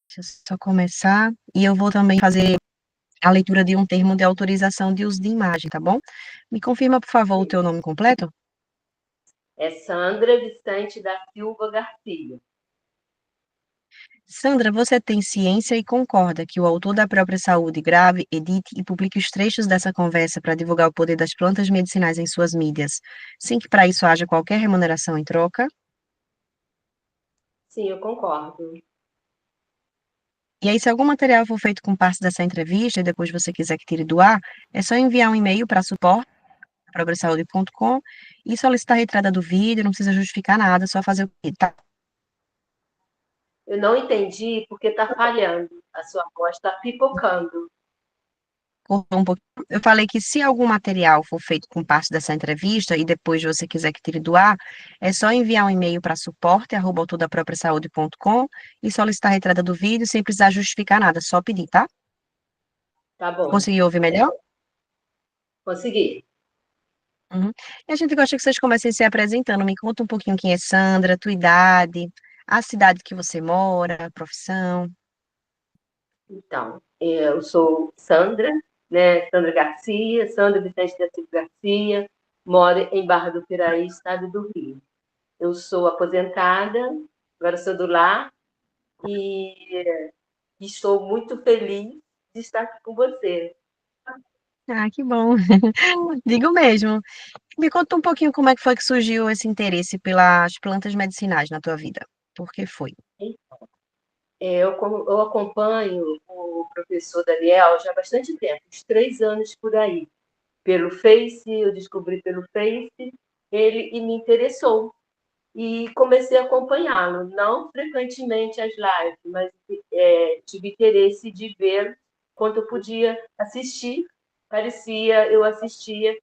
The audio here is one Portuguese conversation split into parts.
Deixa eu só começar. E eu vou também fazer a leitura de um termo de autorização de uso de imagem, tá bom? Me confirma, por favor, o teu nome completo? É Sandra Vicente da Silva Garcia. Sandra, você tem ciência e concorda que o autor da própria saúde grave, edite e publique os trechos dessa conversa para divulgar o poder das plantas medicinais em suas mídias, sem que para isso haja qualquer remuneração em troca? Sim, eu concordo. E aí, se algum material for feito com parte dessa entrevista e depois você quiser que tire do ar, é só enviar um e-mail para suporte@progressaude.com e solicitar a retirada do vídeo, não precisa justificar nada, só fazer o pedido, tá? Eu não entendi porque está falhando. A sua voz está pipocando. Cortou um pouquinho. Eu falei que se algum material for feito com parte dessa entrevista e depois você quiser que tire do ar, é só enviar um e-mail para suporte@autodapropriasaude.com e solicitar a retirada do vídeo sem precisar justificar nada, só pedir, tá? Tá bom, Conseguiu ouvir melhor? consegui. Uhum. E a gente gosta que vocês comecem se apresentando. Me conta um pouquinho quem é Sandra, tua idade, a cidade que você mora, a profissão. Então, eu sou Sandra, né? Sandra Garcia, Sandra Vicente da Silva Garcia, moro em Barra do Piraí, estado do Rio. Eu sou aposentada, agora sou do lar e estou muito feliz de estar aqui com você. Ah, que bom. Digo mesmo. Me conta um pouquinho como é que foi que surgiu esse interesse pelas plantas medicinais na tua vida. Por que foi? Eu acompanho o professor Daniel já há bastante tempo, uns 3 anos por aí. Pelo Face, eu descobri pelo Face ele e me interessou. E comecei a acompanhá-lo, não frequentemente as lives, mas tive interesse de ver quanto eu podia assistir. Parecia, eu assistia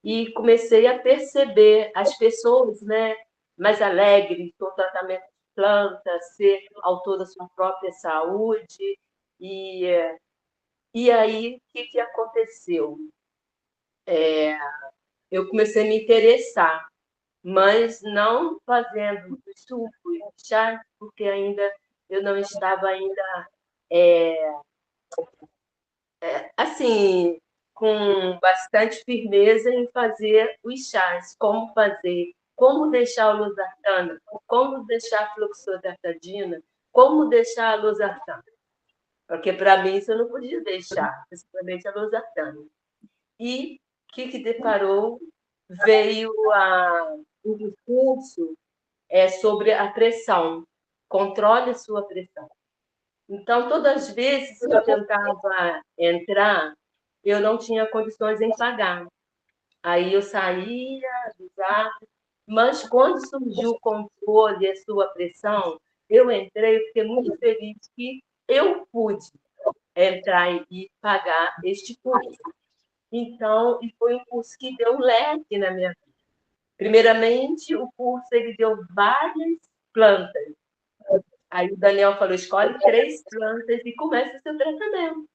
e comecei a perceber as pessoas, né, mais alegres com o tratamento de plantas, ser autor da sua própria saúde. E, e aí, o que aconteceu? Eu comecei a me interessar, mas não fazendo suco e chá, porque ainda eu não estava ainda assim com bastante firmeza em fazer os chás, como fazer, como deixar o losartana, como deixar a fluoxetadina, como deixar a losartana, porque para mim isso eu não podia deixar, principalmente a losartana. E o que deparou? Veio um curso sobre a pressão, controle a sua pressão. Então, todas as vezes que eu tentava entrar, eu não tinha condições em pagar. Aí eu saía do Zap, mas quando surgiu o controle e a sua pressão, eu entrei, eu fiquei muito feliz que eu pude entrar e pagar este curso. Então, e foi um curso que deu um leque na minha vida. Primeiramente, o curso ele deu várias plantas. Aí o Daniel falou: escolhe 3 plantas e começa o seu tratamento.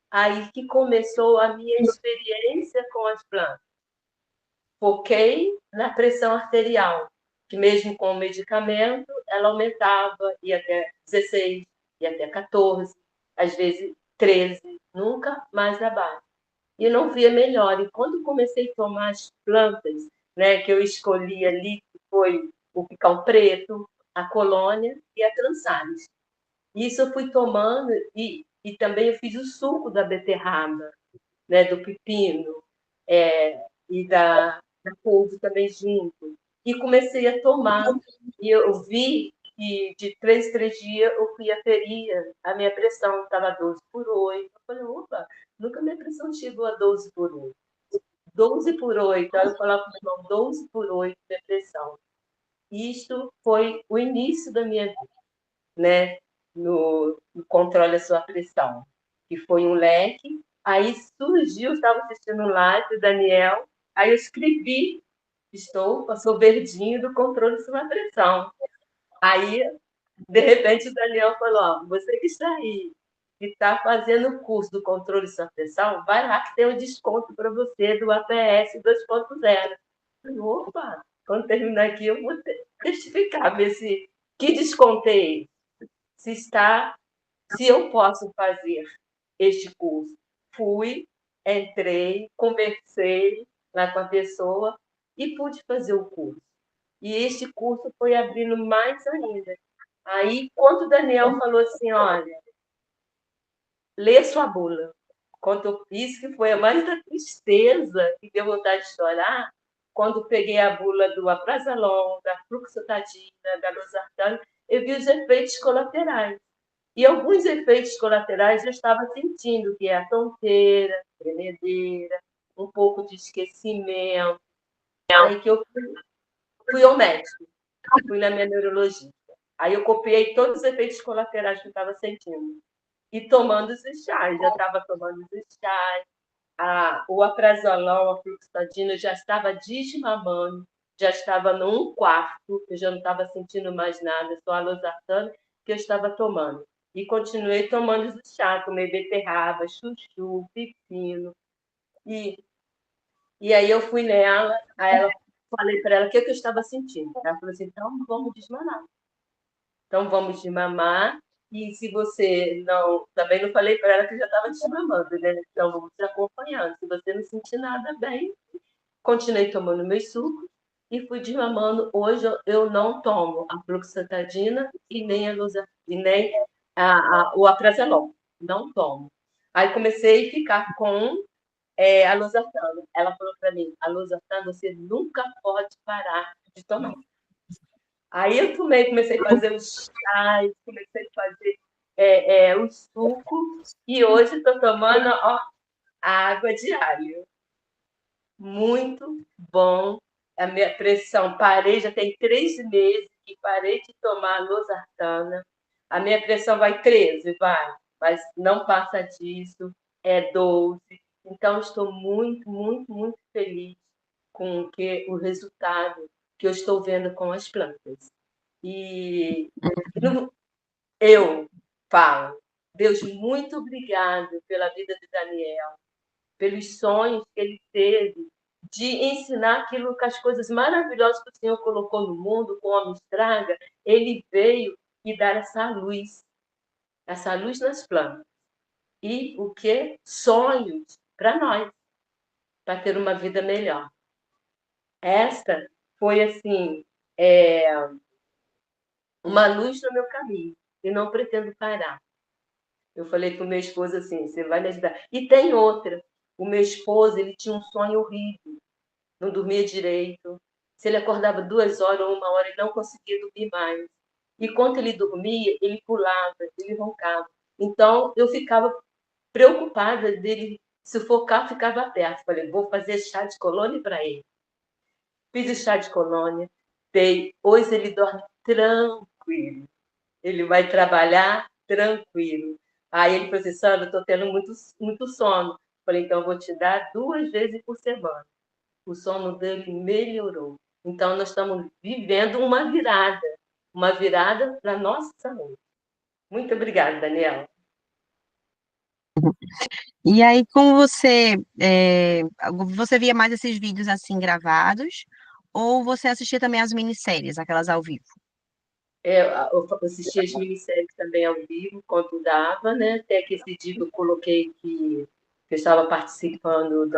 Aí que começou a minha experiência com as plantas. Foquei na pressão arterial, que mesmo com o medicamento, ela aumentava, ia até 16, ia até 14, às vezes 13, nunca mais abaixo. E eu não via melhor. E quando comecei a tomar as plantas, né, que eu escolhi ali, que foi o picão preto, a colônia e a transalis. Isso eu fui tomando e também eu fiz o suco da beterraba, né, do pepino e da couve também junto. E comecei a tomar. E eu vi que de 3 em 3 dias eu fui aferir, a minha pressão estava 12/8. Eu falei, opa, nunca minha pressão chegou a 12/8. 12/8. Aí eu falava para o meu irmão, 12/8 minha pressão. Isto foi o início da minha vida, né? No controle da sua pressão, que foi um leque. Aí surgiu, estava assistindo live do Daniel, aí eu escrevi, sou verdinho do controle da sua pressão. Aí, de repente, o Daniel falou: ó, você que está aí, que está fazendo o curso do controle de sua pressão, vai lá que tem um desconto para você do APS 2.0. Opa, quando terminar aqui, eu vou testificar, ver se que desconto é esse, se está se eu posso fazer este curso. Fui, entrei, conversei lá com a pessoa e pude fazer o curso. E este curso foi abrindo mais ainda. Aí, quando o Daniel falou assim, olha, lê sua bula. Quando eu fiz, que foi a mais da tristeza, que deu vontade de chorar, quando peguei a bula do Aprasalon, da fluoxetadina, da losartana, eu vi os efeitos colaterais. E alguns efeitos colaterais eu estava sentindo, que é a tonteira, tremedeira, um pouco de esquecimento. Aí que eu fui ao médico, fui na minha neurologista. Aí eu copiei todos os efeitos colaterais que eu estava sentindo. E tomando os chás, já estava tomando os chás. O aprasolol, a fluoxetadina, eu já estava desmamando, já estava num quarto, eu já não estava sentindo mais nada, só a losartana que eu estava tomando. E continuei tomando os chá, tomei beterraba, chuchu, pepino. E, e aí eu fui nela, aí ela falei para ela o que eu estava sentindo. Ela falou assim, então vamos desmamar. Então vamos desmamar. E se você não. Também não falei para ela que já estava desmamando, né? Então vamos te acompanhando. Se você não sentir nada bem, continuei tomando meus sucos e fui desmamando. Hoje eu não tomo a fluoxetadina e nem o aprazelol. Não tomo. Aí comecei a ficar com a losartana. Ela falou para mim, a losartana você nunca pode parar de tomar. Aí eu tomei, comecei a fazer os chás, comecei a fazer os sucos, e hoje estou tomando água diária. Muito bom. A minha pressão, parei, já tem 3 meses que parei de tomar losartana. A minha pressão vai 13, vai, mas não passa disso, é 12. Então, estou muito, muito, muito feliz com o resultado que eu estou vendo com as plantas. E eu falo, Deus, muito obrigado pela vida de Daniel, pelos sonhos que ele teve de ensinar aquilo que as coisas maravilhosas que o Senhor colocou no mundo, com o homem estraga, ele veio e dar essa luz nas plantas. E o que? Sonhos para nós, para ter uma vida melhor. Esta foi, assim, uma luz no meu caminho, e não pretendo parar. Eu falei para o meu esposo assim, você vai me ajudar. E tem outra. O meu esposo, ele tinha um sonho horrível, não dormia direito. Se ele acordava 2 horas ou 1 hora, ele não conseguia dormir mais. E quando ele dormia, ele pulava, ele roncava. Então, eu ficava preocupada dele sufocar, ficava perto. Falei, vou fazer chá de colônia para ele. Fiz o chá de colônia, dei. Hoje ele dorme tranquilo. Ele vai trabalhar tranquilo. Aí ele falou assim, Sandra, estou tendo muito, muito sono. Falei, então eu vou te dar 2 vezes por semana. O sono dele melhorou. Então nós estamos vivendo uma virada para a nossa saúde. Muito obrigada, Daniela. E aí, como você via mais esses vídeos assim gravados, ou você assistia também as minisséries, aquelas ao vivo? Eu assisti as minisséries também ao vivo, quando dava, né? Até que esse dia eu coloquei que eu estava participando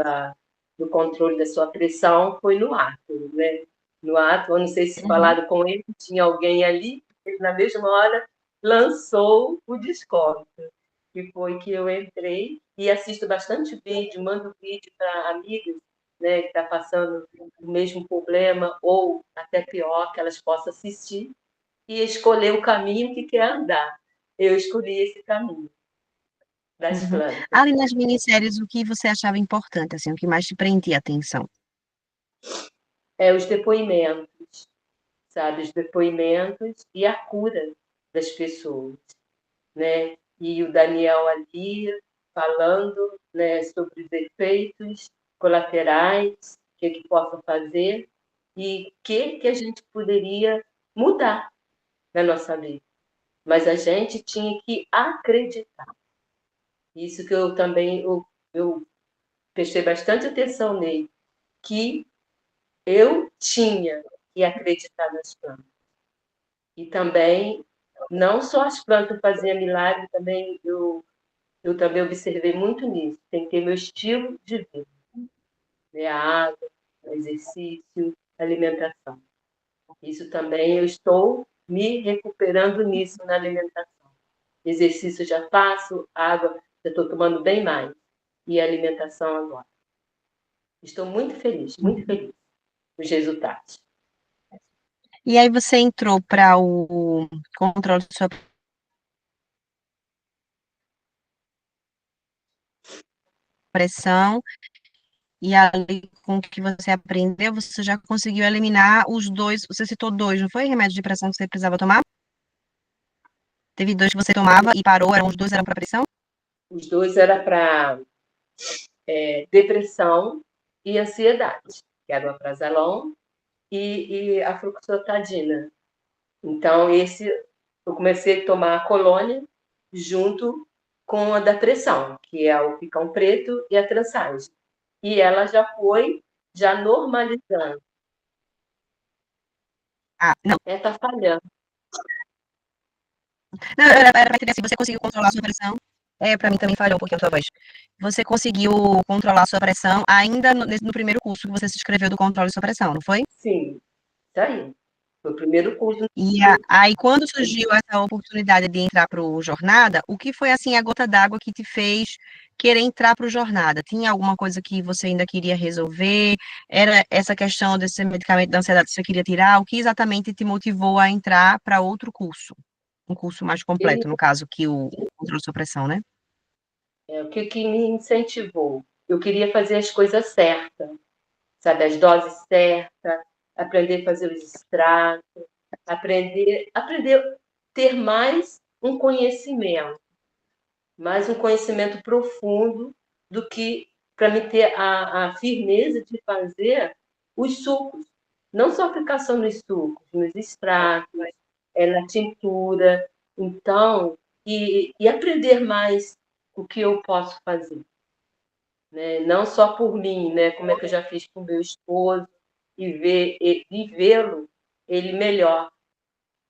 do controle da sua pressão, foi no ato, né? No ato, eu não sei se Uhum. falaram com ele, tinha alguém ali, ele na mesma hora lançou o desconto, que foi que eu entrei e assisto bastante vídeo, mando vídeo para amigas, né, que está passando o mesmo problema ou até pior, que elas possam assistir e escolher o caminho que quer andar. Eu escolhi esse caminho das Uhum. plantas. Ali nas minisséries, o que você achava importante, assim, o que mais te prendia a atenção? Os depoimentos, sabe? Os depoimentos e a cura das pessoas, né? E o Daniel ali falando, né, sobre os efeitos colaterais, o que possa fazer e o que a gente poderia mudar na nossa vida. Mas a gente tinha que acreditar. Isso que eu também eu prestei bastante atenção nele, que eu tinha que acreditar nas plantas. E também Não só as plantas faziam milagre, também eu também observei muito nisso. Tem que ter meu estilo de vida, né? A água, o exercício, a alimentação. Isso também eu estou me recuperando nisso na alimentação. Exercício já faço, água já estou tomando bem mais. E a alimentação agora. Estou muito feliz com os resultados. E aí você entrou para o controle de sua pressão e ali com o que você aprendeu, você já conseguiu eliminar os dois, você citou dois, não foi remédio de pressão que você precisava tomar? Teve dois que você tomava e parou, os dois eram para pressão? Os dois era para depressão e ansiedade, que era o aprasalon e a fluoxetadina. Então, esse eu comecei a tomar a colônia junto com a da pressão, que é o picão preto e a trançagem. E ela já normalizando. Ah, não. Tá falhando. Não, era para entender se você conseguiu controlar a sua pressão. É, para mim também falhou um pouquinho a sua voz. Você conseguiu controlar a sua pressão ainda no primeiro curso que você se inscreveu do controle de sua pressão, não foi? Sim, isso aí. Foi o primeiro curso. E aí, quando surgiu essa oportunidade de entrar para o Jornada, o que foi assim a gota d'água que te fez querer entrar para o Jornada? Tinha alguma coisa que você ainda queria resolver? Era essa questão desse medicamento da ansiedade que você queria tirar? O que exatamente te motivou a entrar para outro curso? Um curso mais Ele, completo, no caso, que o controle de sua pressão, né? o que me incentivou? Eu queria fazer as coisas certas, sabe? As doses certas, aprender a fazer os extratos, aprender a ter mais um conhecimento profundo do que para me ter a firmeza de fazer os sucos. Não só aplicação nos sucos, nos extratos, na tintura. Então, e aprender mais o que eu posso fazer. Né? Não só por mim, né? Como é que eu já fiz com meu esposo, e vê-lo, ele melhor.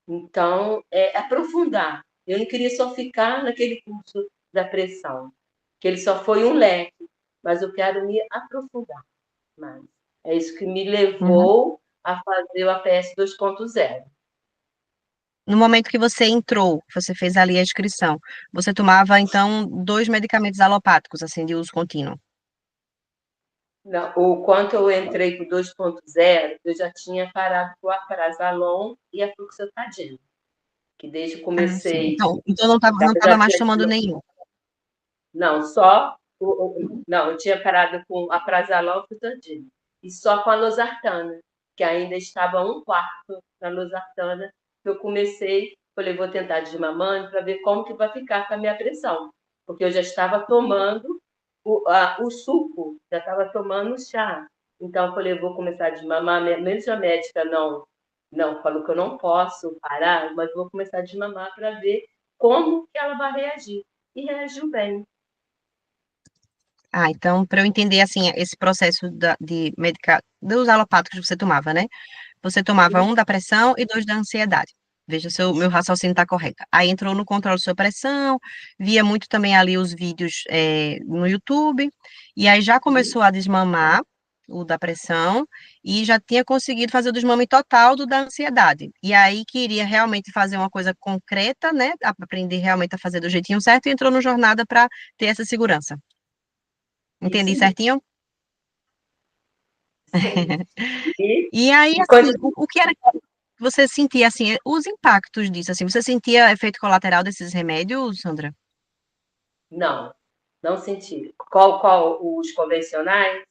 Então, aprofundar. Eu não queria só ficar naquele curso da pressão, que ele só foi um leque, mas eu quero me aprofundar mais. É isso que me Uhum. levou a fazer o APS 2.0. No momento que você entrou, você fez ali a inscrição, você tomava, então, dois medicamentos alopáticos, assim, de uso contínuo. Não, o quanto eu entrei com o 2.0, eu já tinha parado com o aprasalon e a fluoxetadina, que desde que Ah, sim. comecei, Então não estava não já tava mais tinha tomando tido. nenhum. Não, só. Não, eu tinha parado com a prasalol e fluoxetadina. E só com a losartana, que ainda estava um quarto na losartana, que eu comecei, falei, vou tentar desmamando para ver como que vai ficar com a minha pressão. Porque eu já estava tomando o suco, já estava tomando o chá. Então, eu falei, vou começar a desmamar. Mesmo a médica não falou que eu não posso parar, mas vou começar a desmamar para ver como que ela vai reagir. E reagiu bem. Ah, então, para eu entender, assim, esse processo dos alopáticos que você tomava, né? Você tomava um da pressão e dois da ansiedade. Veja se o meu raciocínio está correto. Aí entrou no controle de sua pressão, via muito também ali os vídeos no YouTube, e aí já começou a desmamar o da pressão e já tinha conseguido fazer o desmame total do da ansiedade. E aí queria realmente fazer uma coisa concreta, né? Aprender realmente a fazer do jeitinho certo e entrou no jornada para ter essa segurança. Isso Entendi mesmo. certinho? Sim. E, E aí, e assim, continua. o que era que você sentia, assim, os impactos disso, assim, você sentia efeito colateral desses remédios, Sandra? Não, não senti. Qual os convencionais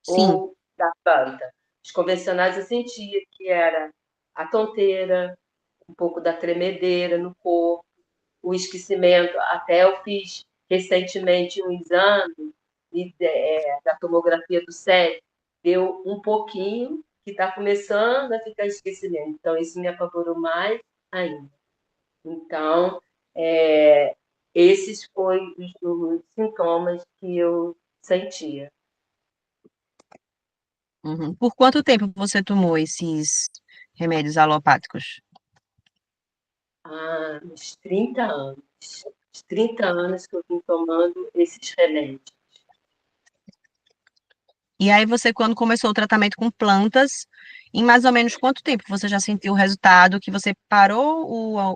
Sim. ou da planta? Os convencionais eu sentia que era a tonteira, um pouco da tremedeira no corpo, o esquecimento. Até eu fiz recentemente um exame da tomografia do cérebro, deu um pouquinho que está começando a ficar esquecimento. Então, isso me apavorou mais ainda. Então, é, esses foram os sintomas que eu sentia. Uhum. Por quanto tempo você tomou esses remédios alopáticos? uns 30 anos. Uns 30 anos que eu vim tomando esses remédios. E aí você, quando começou o tratamento com plantas, em mais ou menos quanto tempo você já sentiu o resultado que você parou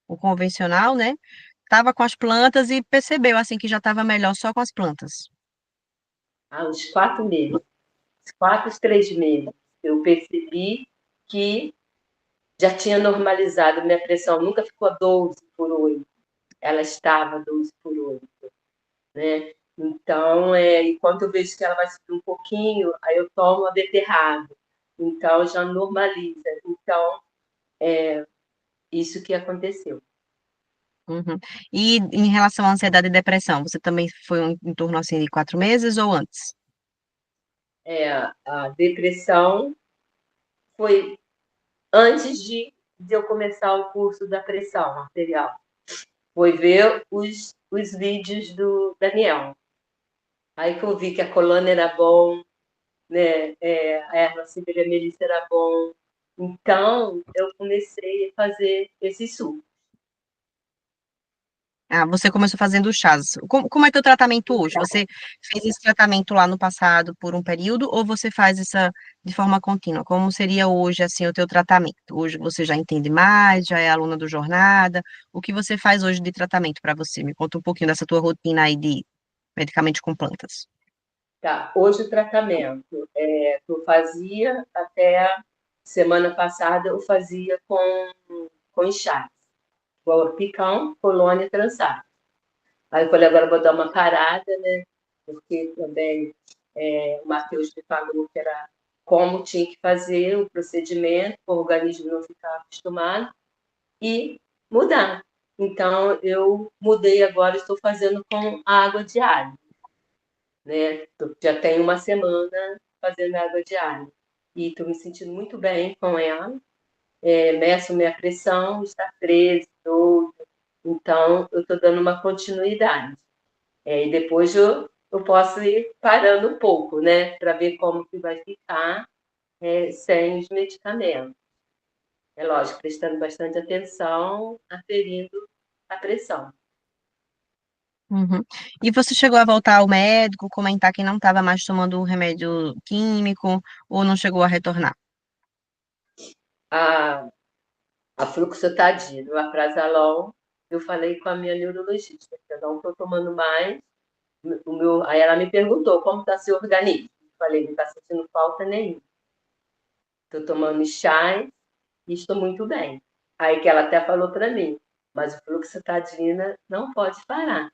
o convencional, né? Tava com as plantas e percebeu assim que já estava melhor só com as plantas. Há uns 4 meses, 4, 3 meses, eu percebi que já tinha normalizado. Minha pressão nunca ficou a 12/8, ela estava 12/8, né? Então, enquanto eu vejo que ela vai subir um pouquinho, aí eu tomo a beterraba. Então, já normaliza. Então, isso que aconteceu. Uhum. E em relação à ansiedade e depressão, você também foi em torno assim de 4 meses ou antes? A depressão foi antes de eu começar o curso da pressão arterial. Foi ver os vídeos do Daniel. Aí que eu vi que a colônia era bom, né? A erva Sibéria Melissa era bom. Então, eu comecei a fazer esse suco. Ah, você começou fazendo chás. Como é teu tratamento hoje? Você fez esse tratamento lá no passado por um período ou você faz essa de forma contínua? Como seria hoje assim o teu tratamento? Hoje você já entende mais, já é aluna do Jornada. O que você faz hoje de tratamento para você? Me conta um pouquinho dessa tua rotina aí de medicamentos com plantas. Tá, hoje o tratamento que eu fazia até semana passada, eu fazia com chás, picão, colônia, trançado. Aí eu falei, agora eu vou dar uma parada, né? Porque também o Matheus me falou que era como tinha que fazer o procedimento, para o organismo não ficar acostumado, e mudar. Então, eu mudei agora, estou fazendo com água de alho, né? Já tenho uma semana fazendo água de alho. E estou me sentindo muito bem com ela. Meço minha pressão, está 13, 12. Então, eu estou dando uma continuidade. E depois eu posso ir parando um pouco, né? Para ver como que vai ficar sem os medicamentos. É lógico, prestando bastante atenção, aferindo a pressão. Uhum. E você chegou a voltar ao médico, comentar que não estava mais tomando o remédio químico ou não chegou a retornar? A, a fluoxetadina, o aprazolam, eu falei com a minha neurologista, que eu não estou tomando mais. Aí ela me perguntou como está seu organismo. Eu falei, não está sentindo falta nenhuma. Estou tomando chá e estou muito bem. Aí que ela até falou para mim, mas o fluoxetadina não pode parar.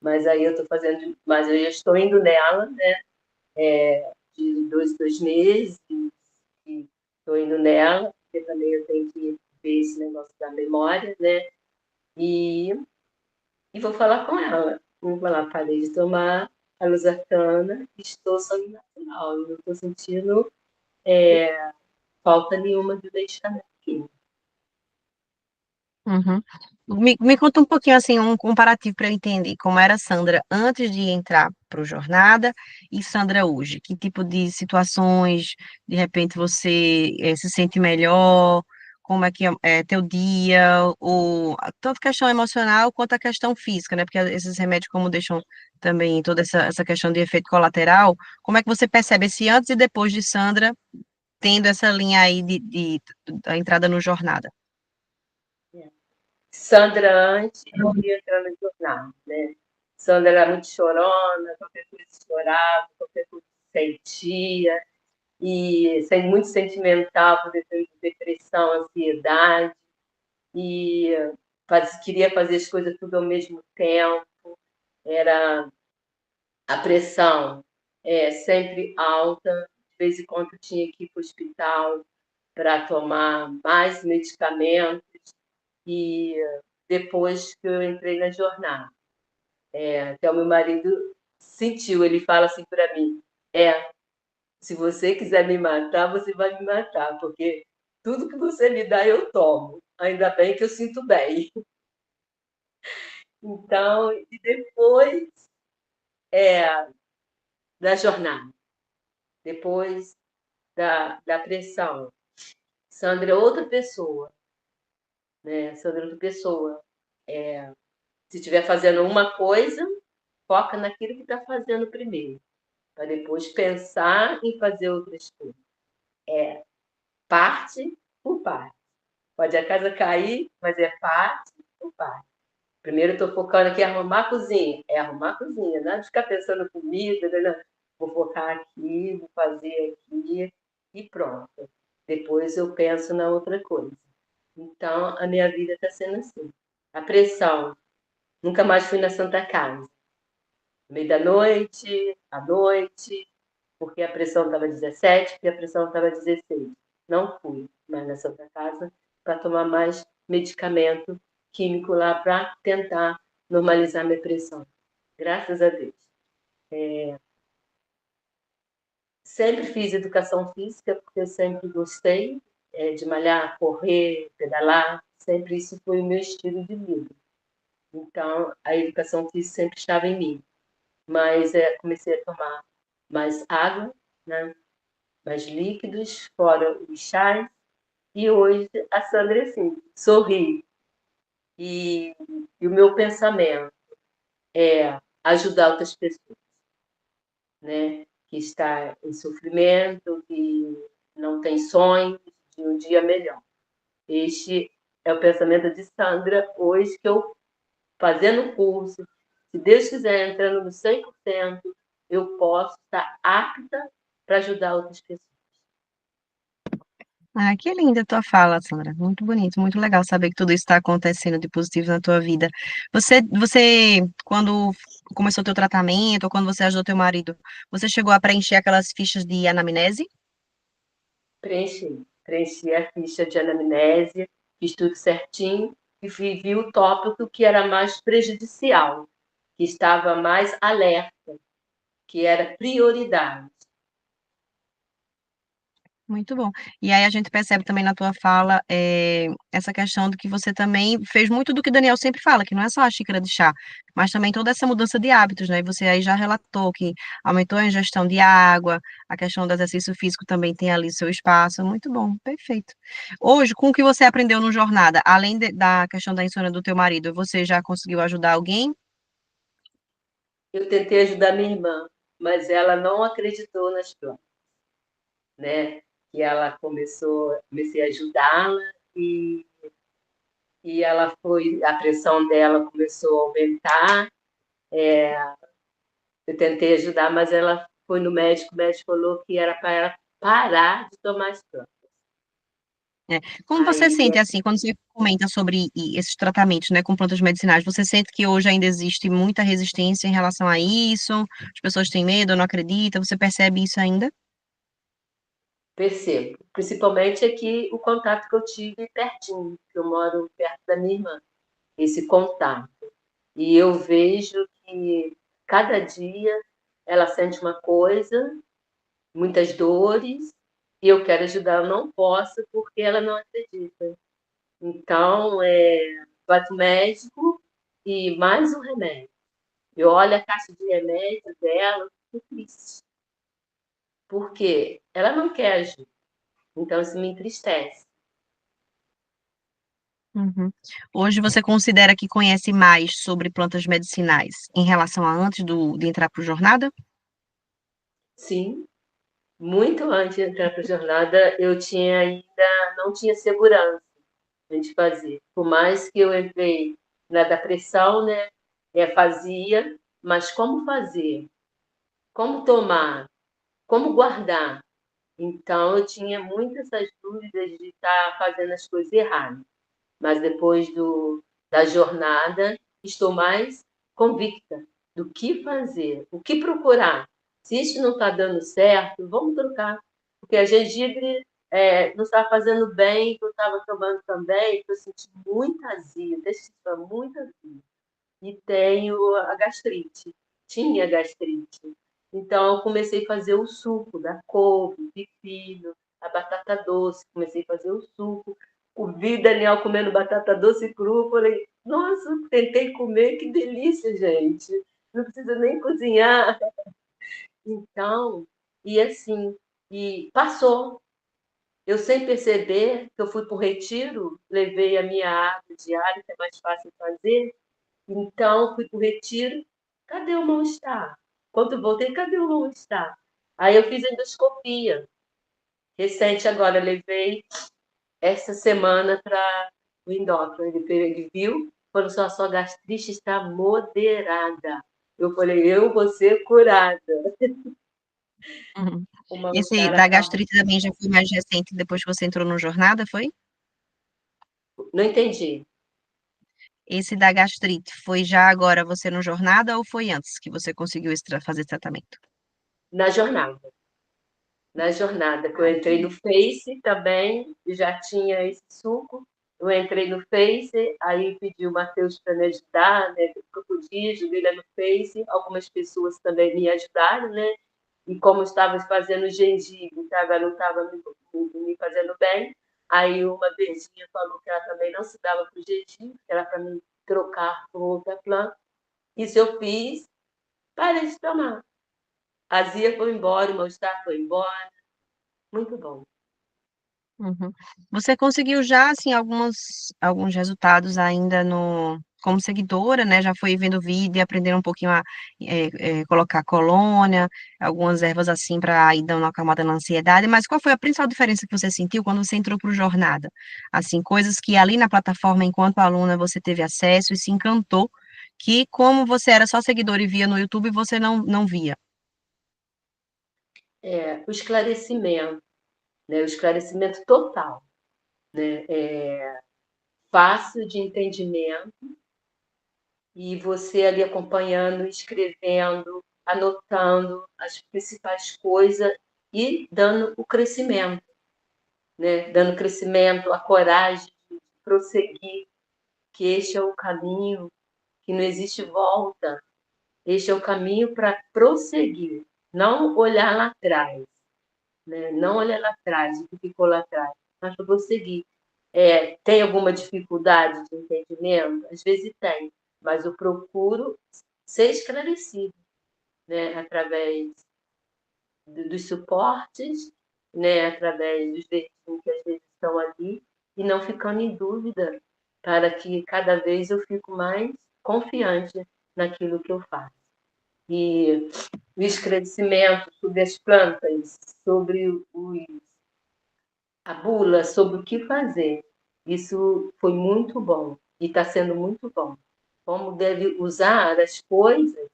Mas aí eu estou fazendo, mas eu já estou indo nela, né? De 2 meses, e estou indo nela, porque também eu tenho que ver esse negócio da memória, né? E, e vou falar com ela. Vou falar, parei de tomar a losartana, estou só natural, não estou sentindo falta nenhuma de medicamento químico. Uhum. Me conta um pouquinho, assim, um comparativo para eu entender como era a Sandra antes de entrar para o Jornada e Sandra hoje. Que tipo de situações, de repente, você se sente melhor? Como é que é teu dia? Ou, tanto questão emocional quanto a questão física, né? Porque esses remédios, como deixam também toda essa questão de efeito colateral, como é que você percebe esse antes e depois de Sandra tendo essa linha aí da entrada no Jornada? Sandra antes de entrar no jornal, né? Sandra era muito chorona, qualquer coisa chorava, qualquer coisa sentia, e muito sentimental, por exemplo, depressão, ansiedade, e queria fazer as coisas tudo ao mesmo tempo, era a pressão sempre alta, de vez em quando tinha que ir para o hospital para tomar mais medicamentos, e depois que eu entrei na jornada. Até o meu marido sentiu, ele fala assim para mim, se você quiser me matar, você vai me matar, porque tudo que você me dá eu tomo. Ainda bem que eu sinto bem. Então, e depois da jornada, depois da pressão, Sandra é outra pessoa. né? Sandra outra pessoa. Se estiver fazendo uma coisa, foca naquilo que está fazendo primeiro, para depois pensar em fazer outras coisas. Parte por parte. Pode a casa cair, mas é parte por parte. Primeiro estou focando aqui em arrumar a cozinha. É arrumar a cozinha, nada de ficar pensando em comida, né? Vou focar aqui, vou fazer aqui e pronto. Depois eu penso na outra coisa. Então, a minha vida está sendo assim. A pressão. Nunca mais fui na Santa Casa. Meio da noite, à noite, porque a pressão estava 17, porque a pressão estava 16. Não fui mais na Santa Casa para tomar mais medicamento químico lá para tentar normalizar minha pressão. Graças a Deus. Sempre fiz educação física, porque eu sempre gostei de malhar, correr, pedalar. Sempre isso foi o meu estilo de vida. Então, a educação física sempre estava em mim. Mas comecei a tomar mais água, né? Mais líquidos, fora os chás. E hoje a Sandra, assim, sorri. E, e o meu pensamento é ajudar outras pessoas, né? Que está em sofrimento, que não tem sonhos de um dia melhor. Este é o pensamento de Sandra hoje, que eu, fazendo o curso, se Deus quiser, entrando no 100%, eu posso estar apta para ajudar outras pessoas. Ah, que linda a tua fala, Sandra. Muito bonito, muito legal saber que tudo isso está acontecendo de positivo na tua vida. Quando começou o teu tratamento, ou quando você ajudou teu marido, você chegou a preencher aquelas fichas de anamnese? Preenchi a ficha de anamnese, fiz tudo certinho e vi o tópico que era mais prejudicial, que estava mais alerta, que era prioridade. Muito bom. E aí a gente percebe também na tua fala essa questão de que você também fez muito do que Daniel sempre fala, que não é só a xícara de chá, mas também toda essa mudança de hábitos, né? E você aí já relatou que aumentou a ingestão de água, a questão do exercício físico também tem ali seu espaço. Muito bom, perfeito. Hoje, com o que você aprendeu no Jornada, além da questão da insônia do teu marido, você já conseguiu ajudar alguém? Eu tentei ajudar minha irmã, mas ela não acreditou nas plantas, né? E ela comecei a ajudá-la e, a pressão dela começou a aumentar. Eu tentei ajudar, mas ela foi no médico, o médico falou que era para ela parar de tomar as plantas. É. Como você Aí, sente, assim, quando você comenta sobre esses tratamentos, né, com plantas medicinais, você sente que hoje ainda existe muita resistência em relação a isso? As pessoas têm medo, não acreditam? Você percebe isso ainda? percebo, principalmente aqui o contato que eu tive pertinho, que eu moro perto da minha irmã, esse contato. E eu vejo que cada dia ela sente uma coisa, muitas dores, e eu quero ajudar, eu não posso porque ela não acredita. Então, vai para o médico e mais um remédio. Eu olho a caixa de remédio dela, fico triste, porque ela não quer ajuda. Então, isso me entristece. Uhum. Hoje você considera que conhece mais sobre plantas medicinais em relação a antes de entrar para o jornada? Sim, muito antes de entrar para a jornada, eu tinha ainda não tinha segurança de fazer. Por mais que eu entrei na da pressão, né? Fazia, mas como fazer? Como tomar? Como guardar? Então, eu tinha muitas essas dúvidas de estar fazendo as coisas erradas. Mas depois da jornada, estou mais convicta do que fazer, o que procurar. Se isso não está dando certo, vamos trocar. Porque a gengibre não está fazendo bem, que eu estava tomando também, que eu senti muita azia, intestina muita azia. E tenho a gastrite, tinha gastrite. Então, eu comecei a fazer o suco da couve, o pepino, a batata doce, comecei a fazer o suco. O vi Daniel comendo batata doce cru, falei, nossa, tentei comer, que delícia, gente. Não precisa nem cozinhar. Então, e assim, e passou. Eu, sem perceber, que eu fui para o retiro, levei a minha água diária, que é mais fácil fazer. Então, fui para o retiro. Cadê o mal-estar? Quando eu voltei, cadê o mal-estar? Aí eu fiz endoscopia. Recente agora, levei essa semana para o endócrino. Ele viu, falou só, a sua gastrite está moderada. Eu falei, eu vou ser curada. Uhum. O Esse mal-estar da acabou. gastrite também já foi mais recente, depois que você entrou no Jornada, foi? Não entendi. Esse da gastrite foi já agora você no Jornada ou foi antes que você conseguiu fazer esse tratamento? Na jornada. Na jornada, que eu Ah, entrei no Face também, e já tinha esse suco. Eu entrei no Face, aí pedi o Matheus para me ajudar, né? Que eu podia, joguei lá no Face. Algumas pessoas também me ajudaram, né? E como eu estava fazendo gengibre, tá? Não estava me fazendo bem. Aí uma vizinha falou que ela também não se dava para o gengibre, que era para me trocar por outra planta. Isso eu fiz, parei de tomar. A azia foi embora, o mal-estar foi embora. Muito bom. uhum. Você conseguiu já, assim, alguns resultados ainda no, como seguidora, né? Já foi vendo vídeo e aprendendo um pouquinho a colocar colônia, algumas ervas assim para ir dando uma acalmada na ansiedade. Mas qual foi a principal diferença que você sentiu quando você entrou para o Jornada? Assim, coisas que ali na plataforma, enquanto aluna, você teve acesso e se encantou, que como você era só seguidora e via no YouTube, você não via. O esclarecimento, né? O esclarecimento total, né? Fácil de entendimento e você ali acompanhando, escrevendo, anotando as principais coisas e dando o crescimento, né? Dando crescimento, a coragem de prosseguir, que este é o caminho, que não existe volta. Este é o caminho para prosseguir, não olhar lá atrás, né? Não olhar lá atrás, o que ficou lá atrás, mas para prosseguir. Tem alguma dificuldade de entendimento? Às vezes tem, mas eu procuro ser esclarecido, né? Através dos suportes, né? Através dos veículos que às vezes estão ali, e não ficando em dúvida, para que cada vez eu fico mais confiante naquilo que eu faço. E o esclarecimento sobre as plantas, sobre a bula, sobre o que fazer. Isso foi muito bom e está sendo muito bom. Como deve usar as coisas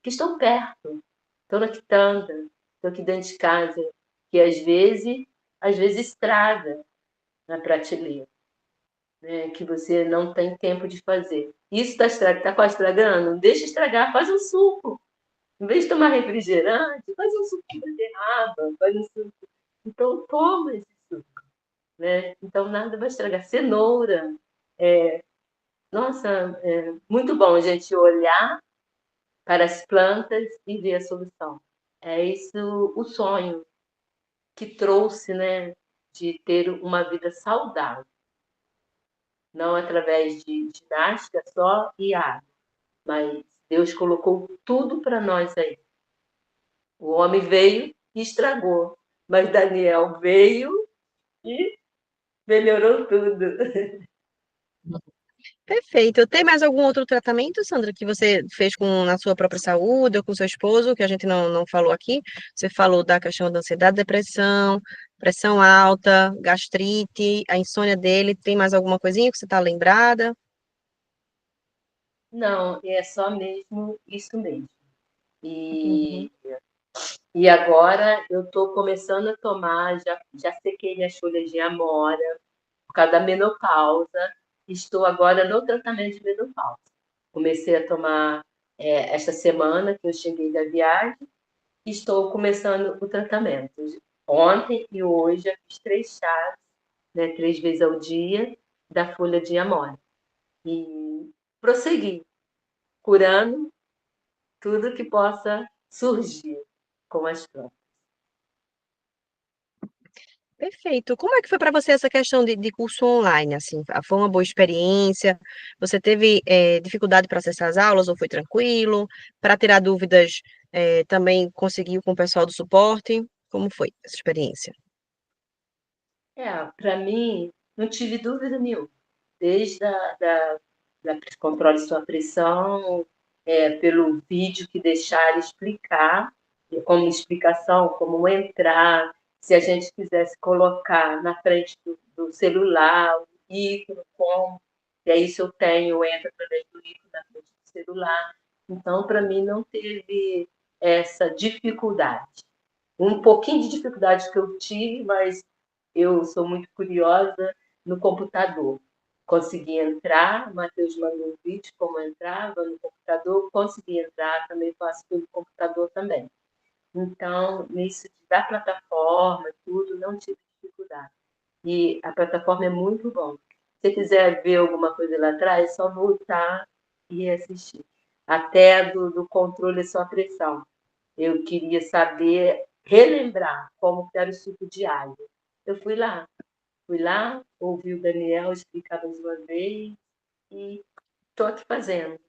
que estão perto. Estou na quitanda, estou aqui dentro de casa, que às vezes estraga na prateleira, né? Que você não tem tempo de fazer. Isso está quase estragando? Deixa estragar, faz um suco. Em vez de tomar refrigerante, faz um suco de beterraba, faz um suco. Então, toma esse suco, né? Então, nada vai estragar. Cenoura. Nossa, muito bom a gente olhar para as plantas e ver a solução. É isso o sonho que trouxe, né? De ter uma vida saudável. Não através de ginástica só e água, mas Deus colocou tudo para nós aí. O homem veio e estragou, mas Daniel veio e melhorou tudo. Perfeito. Tem mais algum outro tratamento, Sandra, que você fez na sua própria saúde ou com seu esposo, que a gente não falou aqui? Você falou da questão da ansiedade, depressão, pressão alta, gastrite, a insônia dele. Tem mais alguma coisinha que você está lembrada? Não, é só mesmo isso mesmo. Uhum. E agora eu estou começando a tomar, já sequei minhas folhas de amora por causa da menopausa. Estou agora no tratamento de menopausa. Comecei a tomar esta semana que eu cheguei da viagem e estou começando o tratamento. Ontem e hoje eu fiz 3 chás, né, 3 vezes ao dia, da folha de amora. E prossegui, curando tudo que possa surgir com as plantas. Perfeito. Como é que foi para você essa questão de curso online? Assim, foi uma boa experiência? Você teve dificuldade para acessar as aulas ou foi tranquilo? Para tirar dúvidas, também conseguiu com o pessoal do suporte? Como foi essa experiência? Para mim, não tive dúvida nenhuma. Desde da controle de sua pressão, pelo vídeo que deixaram explicar, como explicação, como entrar, se a gente quisesse colocar na frente do celular, o ícone, como, e aí se eu tenho, eu entro através do ícone na frente do celular. Então, para mim, não teve essa dificuldade. Um pouquinho de dificuldade que eu tive, mas eu sou muito curiosa no computador. Consegui entrar, o Matheus mandou um vídeo como entrava no computador, consegui entrar, também faço pelo computador também. Então, nisso da plataforma, tudo, não tive dificuldade. E a plataforma é muito bom. Se você quiser ver alguma coisa lá atrás, é só voltar e assistir. Até do controle de sua pressão. Eu queria saber, relembrar como era o suco de alho. Eu fui lá, ouvi o Daniel explicar mais uma vez e estou aqui fazendo.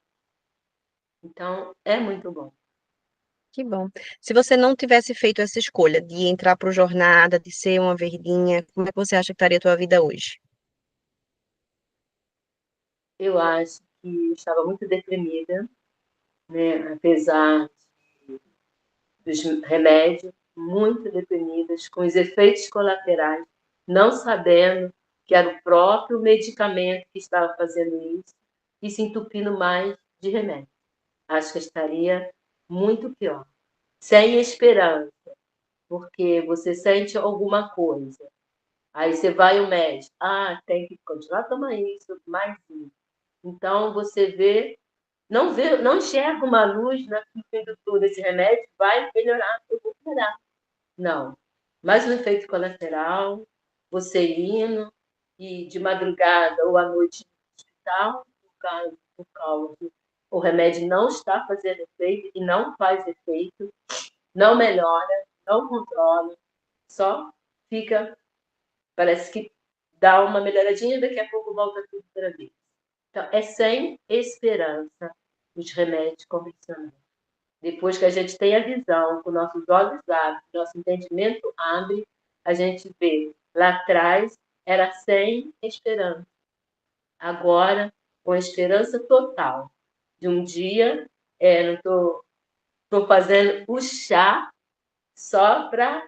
Então, é muito bom. Que bom. Se você não tivesse feito essa escolha de entrar para o Jornada, de ser uma verdinha, como é que você acha que estaria a tua vida hoje? Eu acho que eu estava muito deprimida, né? Apesar dos remédios, muito deprimidas, com os efeitos colaterais, não sabendo que era o próprio medicamento que estava fazendo isso e se entupindo mais de remédio. Acho que estaria muito pior. Sem esperança, porque você sente alguma coisa. Aí você vai ao médico, tem que continuar tomando isso, mais isso. Então você vê, não enxerga uma luz no fim do túnel. Esse remédio vai melhorar, eu vou melhorar. Não. Mais um efeito colateral, você indo e de madrugada ou à noite no hospital, por causa o remédio não está fazendo efeito e não faz efeito, não melhora, não controla, só fica, parece que dá uma melhoradinha, daqui a pouco volta tudo outra vez. Então, é sem esperança os remédios convencionais. Depois que a gente tem a visão, com nossos olhos abrem, nosso entendimento abre, a gente vê. Lá atrás era sem esperança. Agora, com esperança total. De um dia, não estou fazendo o chá só para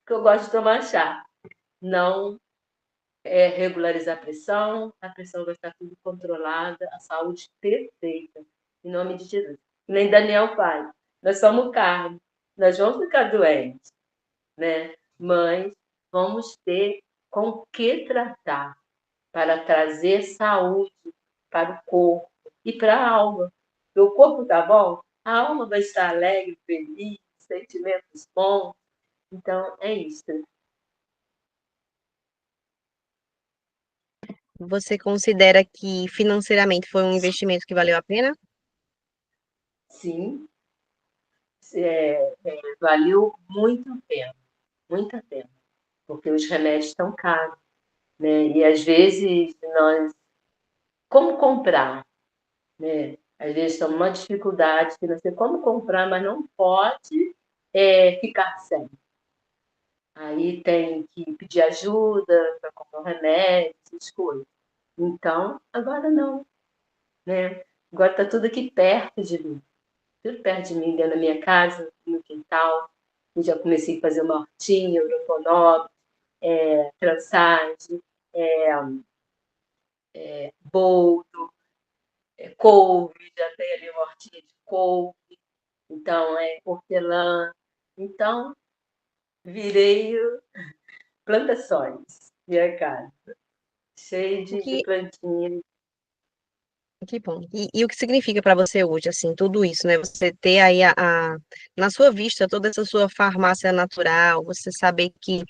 que eu gosto de tomar chá. Não regularizar a pressão vai estar tudo controlada, a saúde perfeita, em nome de Jesus. Nem Daniel faz. Nós somos carne, nós vamos ficar doentes, né? Mas vamos ter com o que tratar para trazer saúde para o corpo e para a alma. Se o corpo está bom, a alma vai estar alegre, feliz, sentimentos bons. Então, é isso. Você considera que financeiramente foi um investimento que valeu a pena? Sim, valeu muito a pena, porque os remédios estão caros, né? E às vezes nós, como comprar, né? Às vezes estamos numa dificuldade financeira, como comprar, mas não pode ficar sem. Aí tem que pedir ajuda para comprar um remédio, essas coisas. Então, agora não, né? Agora está tudo aqui perto de mim, tudo perto de mim, dentro da minha casa, no quintal. Eu já comecei a fazer uma hortinha, eurofonóbica, trançagem, boldo, couve, já tem ali uma hortinha de couve, então hortelã. Então, virei plantações, minha casa, cheia O de que, plantinhas. que bom. E o que significa para você hoje, assim, tudo isso, né? Você ter aí na sua vista toda essa sua farmácia natural, você saber que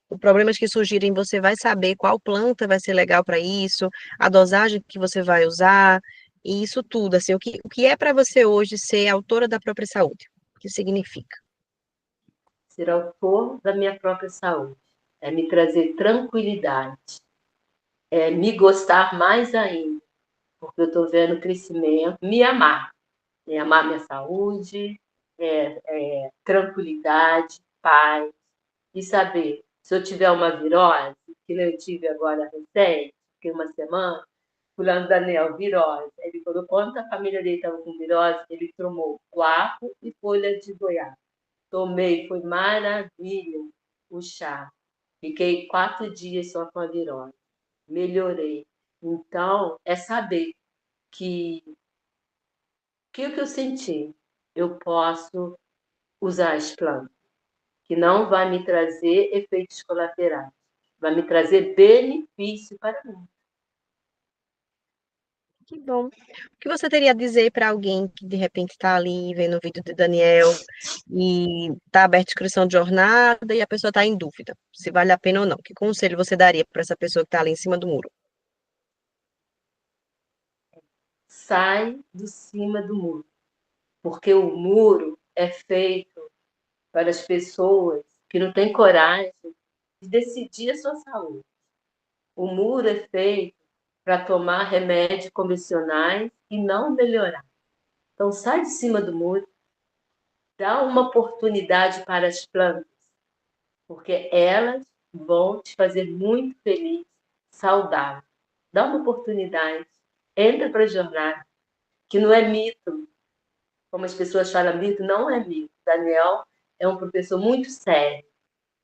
os problemas que surgirem, você vai saber qual planta vai ser legal para isso, a dosagem que você vai usar, e isso tudo, assim, o que é para você hoje ser autora da própria saúde? O que significa? Ser autor da minha própria saúde, é me trazer tranquilidade, é me gostar mais ainda, porque eu estou vendo crescimento, me amar minha saúde, tranquilidade, paz. e saber se eu tiver uma virose, que eu tive agora recente, fiquei uma semana, fulano Daniel, virose. Ele falou, quando a família dele estava com virose, ele tomou guaco e folha de goiaba. Tomei, foi maravilha o chá. Fiquei 4 dias só com a virose. Melhorei. Então, é saber que o que eu senti, eu posso usar as plantas, que não vai me trazer efeitos colaterais, vai me trazer benefício para mim. Que bom. O que você teria a dizer para alguém que de repente está ali vendo o vídeo de Daniel e está aberta a inscrição de jornada e a pessoa está em dúvida se vale a pena ou não? Que conselho você daria para essa pessoa que está ali em cima do muro? Sai do cima do muro, porque o muro é feito para as pessoas que não têm coragem de decidir a sua saúde. O muro é feito para tomar remédios convencionais e não melhorar. Então, sai de cima do muro, dá uma oportunidade para as plantas, porque elas vão te fazer muito feliz, saudável. Dá uma oportunidade, entra para a jornada, que não é mito, como as pessoas falam mito, não é mito. Daniel é um professor muito sério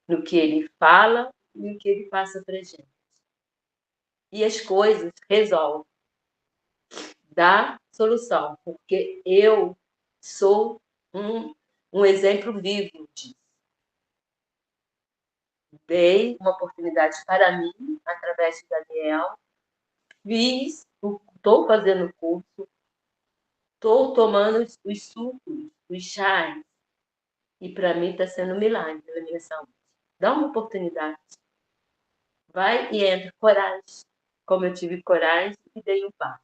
no que ele fala e no que ele passa para a gente. E as coisas resolvem, dá solução, porque eu sou um exemplo vivo disso. Dei uma oportunidade para mim, através de Daniel, estou fazendo curso, estou tomando os sucos, os chás, e para mim está sendo um milagre pela minha saúde. Dá uma oportunidade. Vai e entra, coragem. Como eu tive coragem e dei um passo.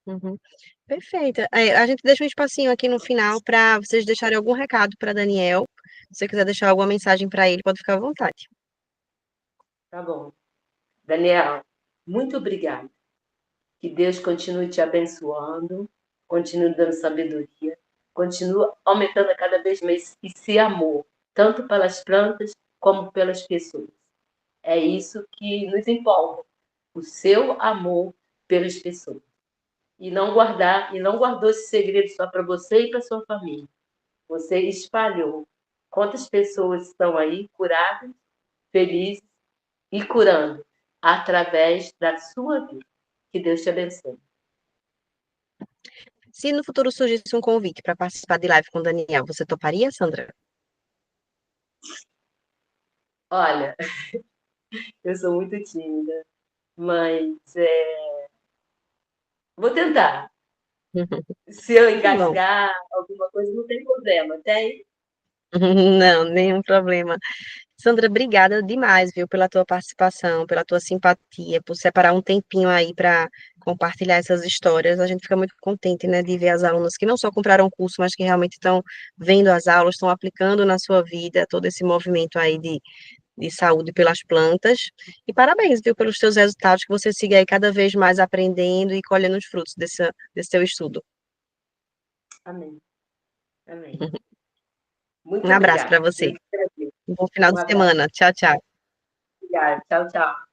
Uhum. Perfeito. A gente deixa um espacinho aqui no final para vocês deixarem algum recado para Daniel. Se você quiser deixar alguma mensagem para ele, pode ficar à vontade. Tá bom. Daniel, muito obrigada. Que Deus continue te abençoando, continue dando sabedoria, continue aumentando cada vez mais esse amor, tanto pelas plantas como pelas pessoas. É isso que nos empolga, o seu amor pelas pessoas. E não guardou esse segredo só para você e para sua família. Você espalhou. Quantas pessoas estão aí curadas, felizes e curando através da sua vida. Que Deus te abençoe. Se no futuro surgisse um convite para participar de live com o Daniel, você toparia, Sandra? Olha, eu sou muito tímida, mas vou tentar. Se eu Que bom. engasgar alguma coisa, não tem problema, tem? Não, nenhum problema. Sandra, obrigada demais, viu, pela tua participação, pela tua simpatia, por separar um tempinho aí para compartilhar essas histórias. A gente fica muito contente, né, de ver as alunas que não só compraram o curso, mas que realmente estão vendo as aulas, estão aplicando na sua vida todo esse movimento aí de saúde pelas plantas. E parabéns, viu, pelos teus resultados, que você siga aí cada vez mais aprendendo e colhendo os frutos desse teu estudo. Amém. Amém. Muito Um abraço para obrigada. Eu você. que agradeço. Um bom final Um de abraço. semana. Tchau, tchau. Obrigada. Tchau, tchau.